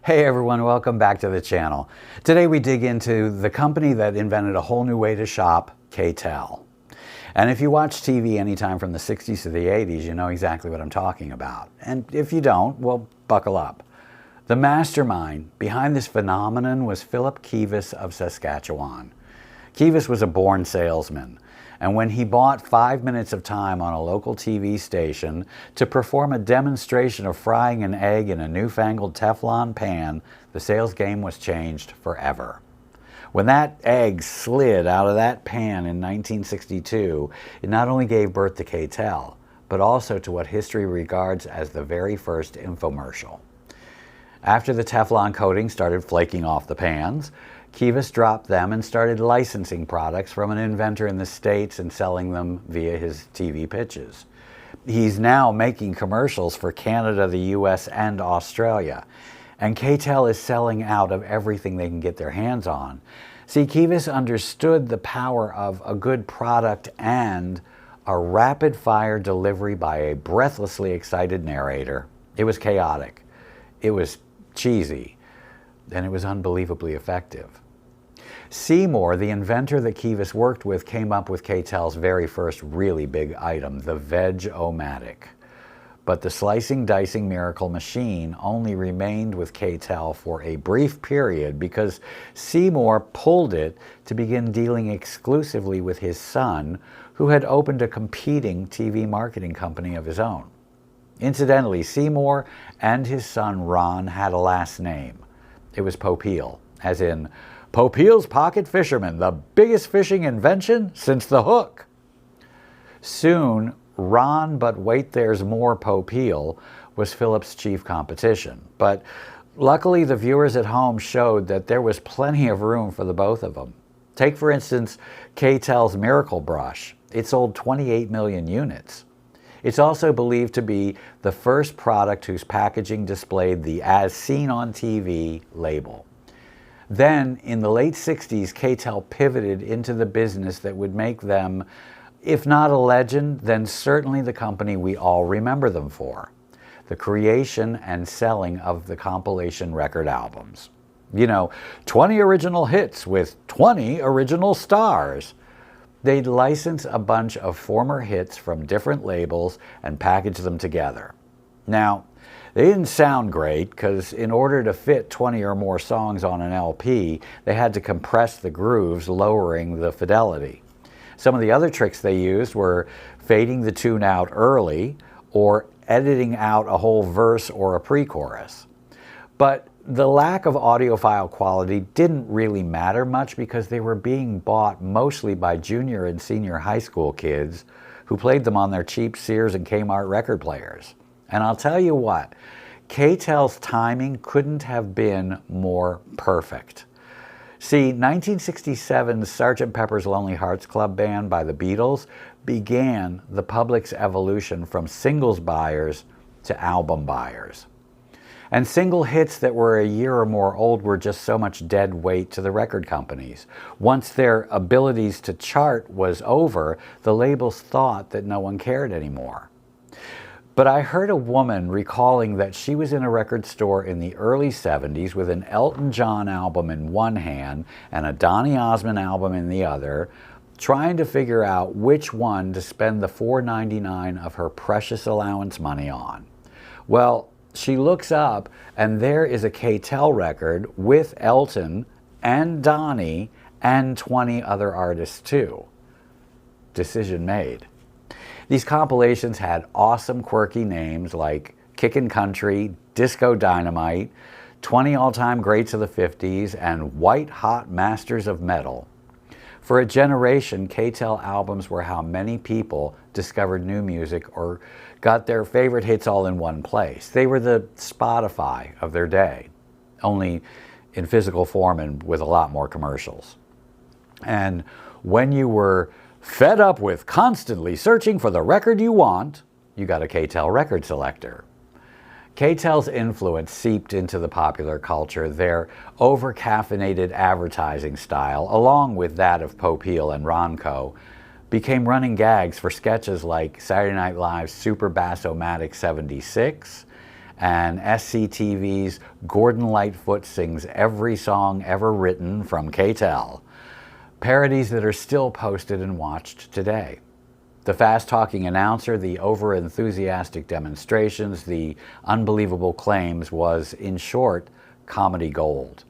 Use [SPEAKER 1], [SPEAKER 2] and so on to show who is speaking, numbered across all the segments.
[SPEAKER 1] Hey everyone, welcome back to the channel. Today we dig into the company that invented a whole new way to shop, K-tel. And if you watch TV anytime from the 60s to the 80s, you know exactly what I'm talking about. And if you don't, well, buckle up. The mastermind behind this phenomenon was Philip Kives of Saskatchewan. Kives was a born salesman, and when he bought 5 minutes of time on a local TV station to perform a demonstration of frying an egg in a newfangled Teflon pan, the sales game was changed forever. When that egg slid out of that pan in 1962, it not only gave birth to Ktel, but also to what history regards as the very first infomercial. After the Teflon coating started flaking off the pans, Kives dropped them and started licensing products from an inventor in the States and selling them via his TV pitches. He's now making commercials for Canada, the US, and Australia. And K-tel is selling out of everything they can get their hands on. See, Kives understood the power of a good product and a rapid-fire delivery by a breathlessly excited narrator. It was chaotic. It was cheesy. And it was unbelievably effective. Seymour, the inventor that Kives worked with, came up with K-tel's very first really big item, the Veg-O-Matic. But the slicing, dicing miracle machine only remained with K-tel for a brief period because Seymour pulled it to begin dealing exclusively with his son, who had opened a competing TV marketing company of his own. Incidentally, Seymour and his son Ron had a last name. It was Popeil, as in Popeil's Pocket Fisherman, the biggest fishing invention since the hook. Soon, Ron, but wait there's more Popeil, was Philip's chief competition. But luckily the viewers at home showed that there was plenty of room for the both of them. Take for instance K-tel's Miracle Brush. It sold 28 million units. It's also believed to be the first product whose packaging displayed the "as seen on TV" label. Then, in the late 60s, K-tel pivoted into the business that would make them, if not a legend, then certainly the company we all remember them for: the creation and selling of the compilation record albums. You know, 20 original hits with 20 original stars. They'd license a bunch of former hits from different labels and package them together. Now, they didn't sound great because in order to fit 20 or more songs on an LP, they had to compress the grooves, lowering the fidelity. Some of the other tricks they used were fading the tune out early or editing out a whole verse or a pre-chorus. But the lack of audiophile quality didn't really matter much because they were being bought mostly by junior and senior high school kids who played them on their cheap Sears and Kmart record players. And I'll tell you what, K-tel's timing couldn't have been more perfect. See, 1967's Sgt. Pepper's Lonely Hearts Club Band by the Beatles began the public's evolution from singles buyers to album buyers. And single hits that were a year or more old were just so much dead weight to the record companies. Once their abilities to chart was over, the labels thought that no one cared anymore. But I heard a woman recalling that she was in a record store in the early 70s with an Elton John album in one hand and a Donny Osmond album in the other, trying to figure out which one to spend the $4.99 of her precious allowance money on. Well, she looks up and there is a K-tel record with Elton and Donny and 20 other artists too. Decision made. These compilations had awesome quirky names like Kickin' Country, Disco Dynamite, 20 all-time greats of the 50s, and White Hot Masters of Metal. For a generation, K-tel albums were how many people discovered new music or got their favorite hits all in one place. They were the Spotify of their day, only in physical form and with a lot more commercials. And when you were fed up with constantly searching for the record you want, you got a K-tel record selector. K-tel's influence seeped into the popular culture. Their over-caffeinated advertising style, along with that of Popeil and Ronco, became running gags for sketches like Saturday Night Live's Super Bass-O-Matic 76 and SCTV's Gordon Lightfoot sings every song ever written from K-tel. Parodies that are still posted and watched today. The fast-talking announcer, the over-enthusiastic demonstrations, the unbelievable claims was, in short, comedy gold.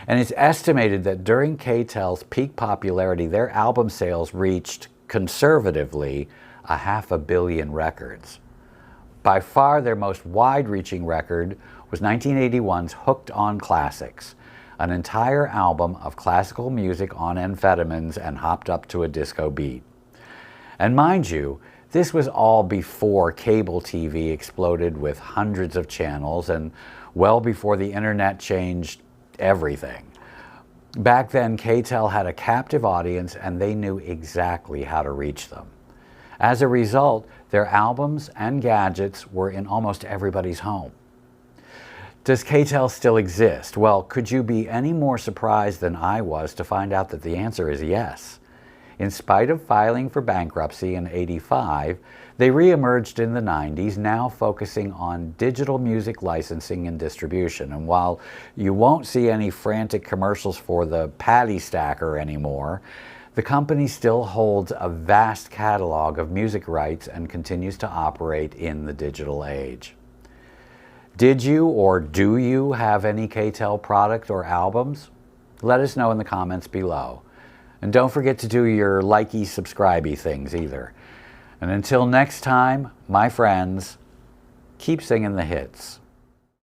[SPEAKER 1] And it's estimated that during K-tel's peak popularity, their album sales reached, conservatively, 500 million records. By far their most wide-reaching record was 1981's Hooked on Classics, an entire album of classical music on amphetamines and hopped up to a disco beat. And mind you, this was all before cable TV exploded with hundreds of channels and well before the internet changed everything. Back then, K-tel had a captive audience and they knew exactly how to reach them. As a result, their albums and gadgets were in almost everybody's home. Does K-tel still exist? Well, could you be any more surprised than I was to find out that the answer is yes. In spite of filing for bankruptcy in '85, they reemerged in the '90s, now focusing on digital music licensing and distribution. And while you won't see any frantic commercials for the Patty Stacker anymore, the company still holds a vast catalog of music rights and continues to operate in the digital age. Did you or do you have any K-tel product or albums? Let us know in the comments below. And don't forget to do your likey, subscribey things either. And until next time, my friends, keep singing the hits.